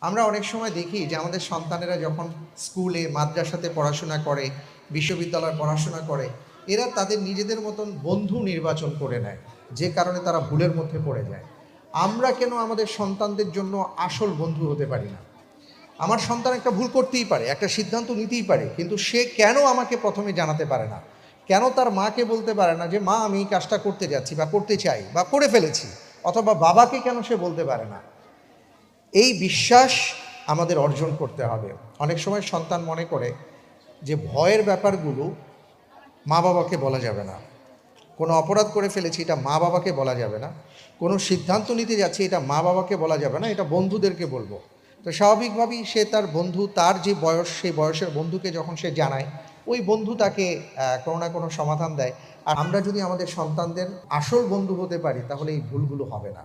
আমরা অনেক সময় দেখি যে আমাদের সন্তানেরা যখন স্কুলে মাদ্রাসাতে পড়াশোনা করে, বিশ্ববিদ্যালয়ে পড়াশোনা করে, এরা তাদের নিজেদের মতন বন্ধু নির্বাচন করে নেয়, যে কারণে তারা ভুলের মধ্যে পড়ে যায়। আমরা কেন আমাদের সন্তানদের জন্য আসল বন্ধু হতে পারি না? আমার সন্তান একটা ভুল করতেই পারে, একটা সিদ্ধান্ত নিতেই পারে, কিন্তু সে কেন আমাকে প্রথমে জানাতে পারে না? কেন তার মাকে বলতে পারে না যে মা আমি এই কাজটা করতে যাচ্ছি বা করতে চাই বা করে ফেলেছি? অথবা বাবাকে কেন সে বলতে পারে না? এই বিশ্বাস আমাদের অর্জন করতে হবে। অনেক সময় সন্তান মনে করে যে ভয়ের ব্যাপারগুলো মা বাবাকে বলা যাবে না। কোনো অপরাধ করে ফেলেছি, এটা মা বাবাকে বলা যাবে না। কোনো সিদ্ধান্ত নিতে যাচ্ছি, এটা মা বাবাকে বলা যাবে না, এটা বন্ধুদেরকে বলবো। তো স্বাভাবিকভাবেই সে তার বন্ধু, তার যে বয়স, সেই বয়সের বন্ধুকে যখন সে জানায়, ওই বন্ধু তাকে কোনো না কোনো সমাধান দেয়। আর আমরা যদি আমাদের সন্তানদের আসল বন্ধু হতে পারি, তাহলে এই ভুলগুলো হবে না।